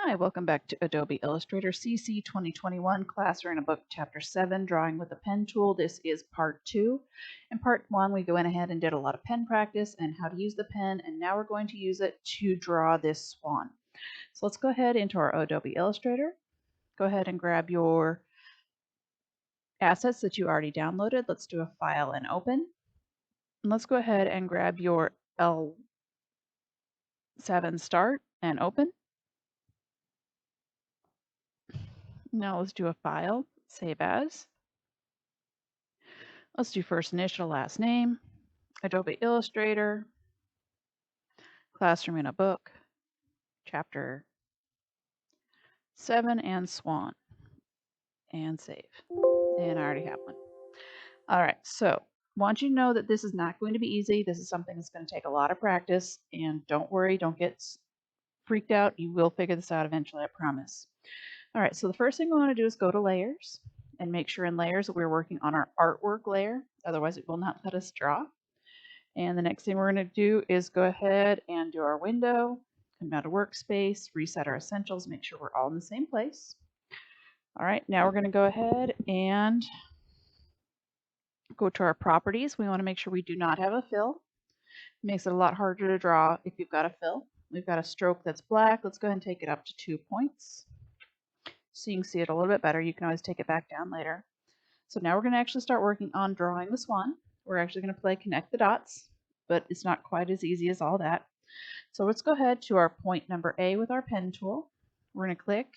Hi, welcome back to Adobe Illustrator CC 2021 class. We're in a book, Chapter 7, Drawing with a Pen Tool. This is Part 2. In Part 1, we went ahead and did a lot of pen practice and how to use the pen, and now we're going to use it to draw this swan. So let's go ahead into our Adobe Illustrator. Go ahead and grab your assets that you already downloaded. Let's do a File and Open. And let's go ahead and grab your L7 Start and Open. Now let's do a File, Save As. Let's do first initial, last name, Adobe Illustrator, Classroom in a Book, Chapter 7, and Swan, and save. And I already have one. All right, so want you to know that this is not going to be easy. This is something that's going to take a lot of practice, and don't worry, don't get freaked out. You will figure this out eventually, I promise. All right, so the first thing we want to do is go to Layers and make sure in Layers that we're working on our artwork layer. Otherwise, it will not let us draw. And the next thing we're going to do is go ahead and do our window, come down to Workspace, reset our essentials, make sure we're all in the same place. All right, now we're going to go ahead and go to our properties. We want to make sure we do not have a fill. It makes it a lot harder to draw if you've got a fill. We've got a stroke that's black. Let's go ahead and take it up to 2 points so you can see it a little bit better. You can always take it back down later. So now we're going to actually start working on drawing the swan. We're actually going to play connect the dots, but it's not quite as easy as all that. So let's go ahead to our point number A with our pen tool. We're going to click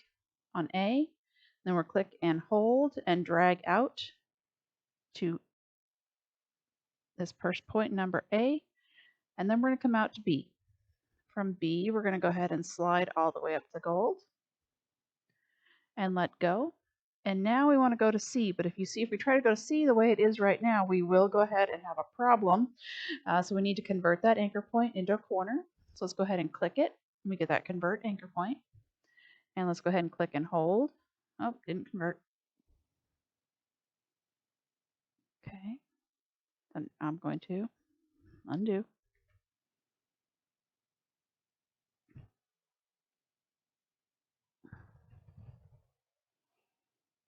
on A, then we'll click and hold and drag out to this first point number A, and then we're going to come out to B. From B, we're going to go ahead and slide all the way up to gold and let go. And now we want to go to C, but if we try to go to C the way it is right now, we will go ahead and have a problem. So we need to convert that anchor point into a corner. So let's go ahead and click it. We get that convert anchor point. And let's go ahead and click and hold. Oh, didn't convert. Okay. Then I'm going to undo.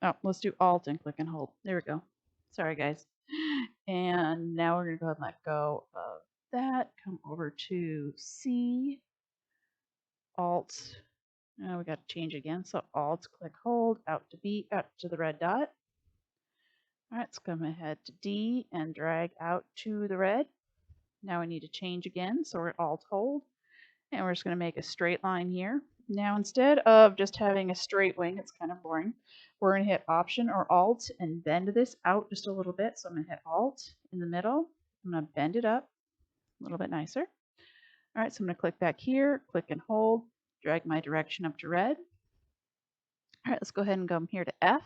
Oh, let's do Alt and click and hold. There we go. Sorry, guys. And now we're going to go ahead and let go of that. Come over to C. Alt. Now we got to change again. So Alt, click, hold, out to B, out to the red dot. All right, let's come ahead to D and drag out to the red. Now we need to change again. So we're Alt, hold. And we're just going to make a straight line here. Now, instead of just having a straight wing, it's kind of boring, we're going to hit Option or Alt and bend this out just a little bit. So I'm going to hit Alt in the middle. I'm going to bend it up a little bit nicer. All right, so I'm going to click back here, click and hold, drag my direction up to red. All right, let's go ahead and come here to F.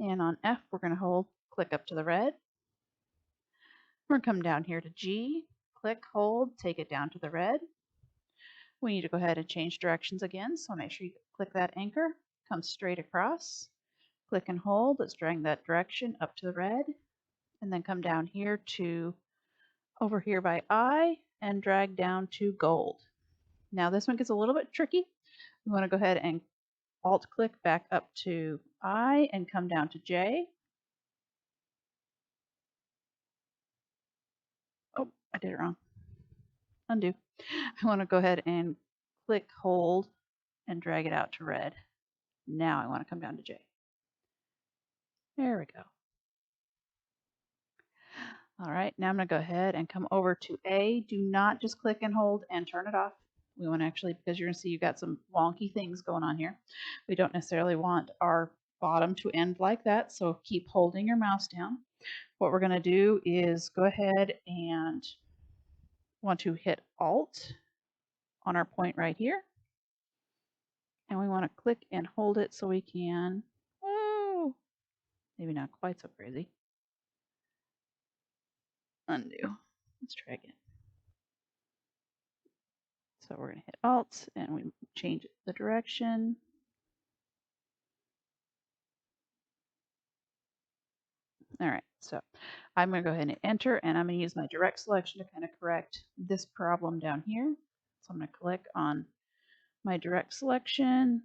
And on F, we're going to hold, click up to the red. We're going to come down here to G, click, hold, take it down to the red. We need to go ahead and change directions again, so make sure you click that anchor, come straight across, click and hold. Let's drag that direction up to the red, and then come down here to over here by I and drag down to gold. Now this one gets a little bit tricky. We want to go ahead and Alt click back up to I and come down to J. Oh, I did it wrong. Undo. I want to go ahead and click, hold, and drag it out to red. Now I want to come down to J. There we go. All right, now I'm going to go ahead and come over to A. Do not just click and hold and turn it off. We want to actually, because you're going to see you've got some wonky things going on here. We don't necessarily want our bottom to end like that, so keep holding your mouse down. What we're going to do is go ahead and want to hit Alt on our point right here. And we want to click and hold it so we can, oh, maybe not quite so crazy. Undo. Let's try again. So we're going to hit Alt and we change the direction. All right, so I'm going to go ahead and enter, and I'm going to use my direct selection to kind of correct this problem down here. So I'm going to click on my direct selection,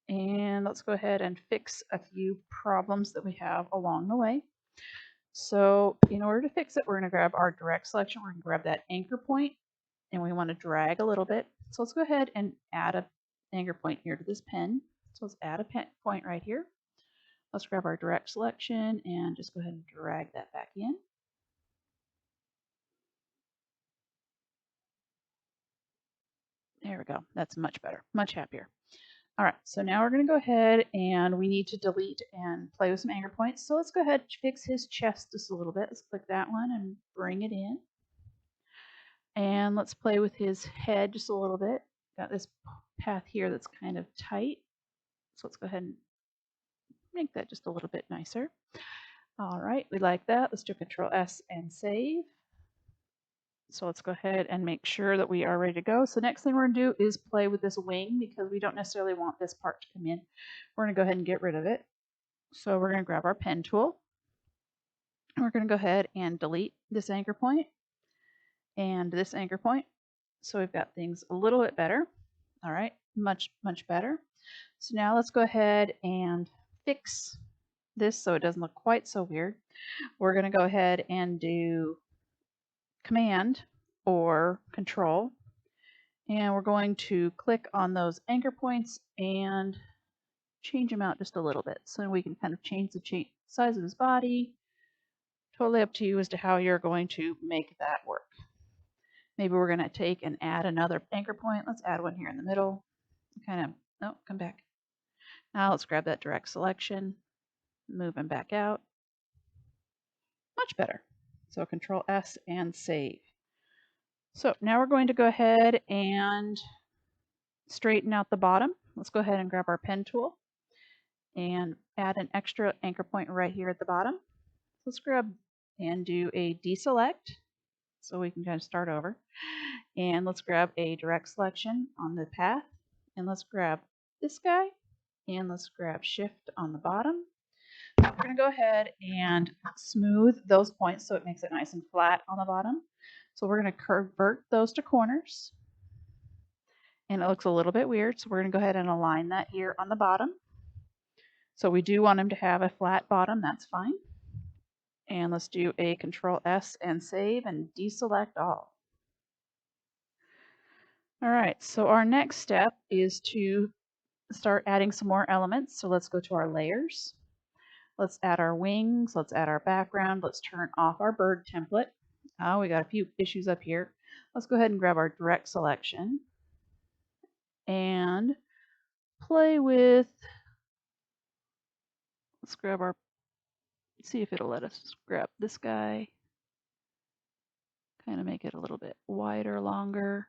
and let's go ahead and fix a few problems that we have along the way. So in order to fix it, we're going to grab our direct selection. We're going to grab that anchor point, and we want to drag a little bit. So let's go ahead and add an anchor point here to this pen. So let's add a pen point right here. Let's grab our direct selection and just go ahead and drag that back in. There we go. That's much better, much happier. All right, so now we're going to go ahead and we need to delete and play with some anchor points. So let's go ahead and fix his chest just a little bit. Let's click that one and bring it in. And let's play with his head just a little bit. Got this path here that's kind of tight. So let's go ahead and make that just a little bit nicer. All right, we like that. Let's do Control S and save. So let's go ahead and make sure that we are ready to go. So next thing we're going to do is play with this wing because we don't necessarily want this part to come in. We're going to go ahead and get rid of it. So we're going to grab our pen tool. And we're going to go ahead and delete this anchor point and this anchor point. So we've got things a little bit better. All right, much better. So now let's go ahead and fix this so it doesn't look quite so weird. We're going to go ahead and do Command or Control, and we're going to click on those anchor points and change them out just a little bit so we can kind of change the size of his body. Totally up to you as to how you're going to make that work. Maybe we're going to take and add another anchor point. Let's add one here in the middle. Kind of, oh, come back. Now let's grab that direct selection, move him back out. Much better. So Control S and save. So now we're going to go ahead and straighten out the bottom. Let's go ahead and grab our pen tool and add an extra anchor point right here at the bottom. Let's grab and do a deselect so we can kind of start over. And let's grab a direct selection on the path. And let's grab this guy. And let's grab Shift on the bottom. We're going to go ahead and smooth those points so it makes it nice and flat on the bottom. So we're going to convert those to corners. And it looks a little bit weird, so we're going to go ahead and align that here on the bottom. So we do want them to have a flat bottom, that's fine. And let's do a Control S and save and deselect all. All right, so our next step is to start adding some more elements. So let's go to our layers. Let's add our wings, let's add our background, let's turn off our bird template. Oh, we got a few issues up here. Let's go ahead and grab our direct selection and play with, let's grab our, see if it'll let us grab this guy, kind of make it a little bit wider, longer.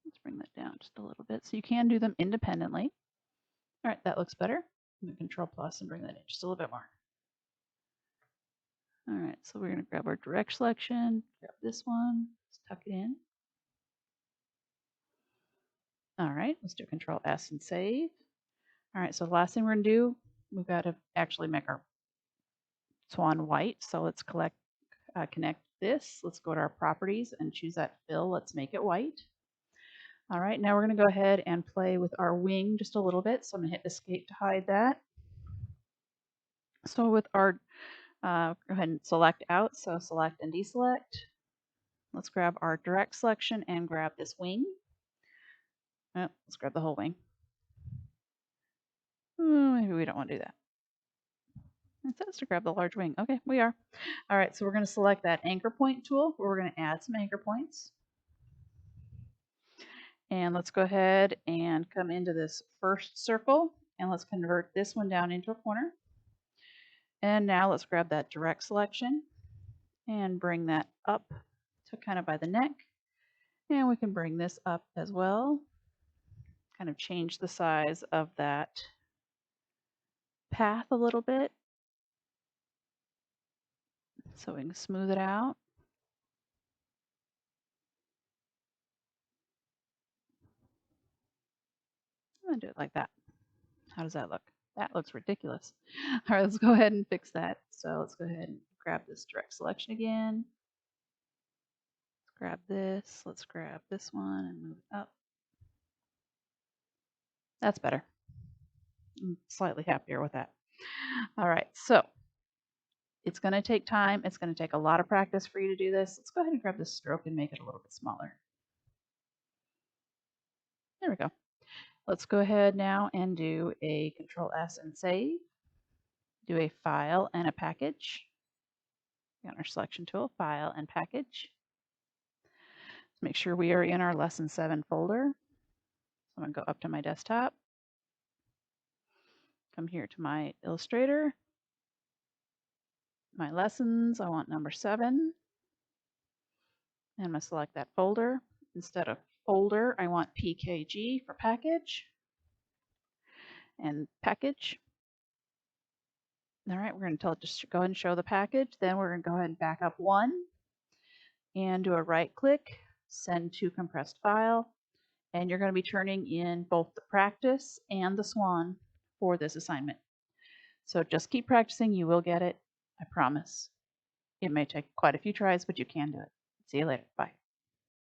Let's bring that down just a little bit. So you can do them independently. All right, that looks better. I'm going to Control Plus and bring that in just a little bit more. All right, so we're going to grab our direct selection, grab this one, let's tuck it in. All right, let's do Control S and save. All right, so the last thing we're going to do, we've got to actually make our swan white. So let's connect this. Let's go to our properties and choose that fill. Let's make it white. All right, now we're going to go ahead and play with our wing just a little bit. So I'm going to hit Escape to hide that. So with our, go ahead and select out. So select and deselect. Let's grab our direct selection and grab this wing. Oh, let's grab the whole wing. Maybe we don't want to do that. It says to grab the large wing. Okay, we are. All right, so we're going to select that anchor point tool where we're going to add some anchor points. And let's go ahead and come into this first circle and let's convert this one down into a corner. And now let's grab that direct selection and bring that up to kind of by the neck. And we can bring this up as well. Kind of change the size of that path a little bit so we can smooth it out. I'm going to do it like that. How does that look? That looks ridiculous. All right, let's go ahead and fix that. So let's go ahead and grab this direct selection again. grab this. Let's grab this one and move it up. That's better. I'm slightly happier with that. All right, so it's going to take time. It's going to take a lot of practice for you to do this. Let's go ahead and grab this stroke and make it a little bit smaller. There we go. Let's go ahead now and do a Control S and save. Do a file and a package. Got our selection tool, file and package. Let's make sure we are in our lesson 7 folder. So I'm going to go up to my desktop. Come here to my Illustrator. My lessons, I want number 7. And I'm going to select that folder. Instead of folder, I want PKG for package. And package. All right, we're going to tell it to go ahead and show the package. Then we're going to go ahead and back up 1 and do a right click, send to compressed file. And you're going to be turning in both the practice and the swan for this assignment. So just keep practicing. You will get it. I promise. It may take quite a few tries, but you can do it. See you later. Bye.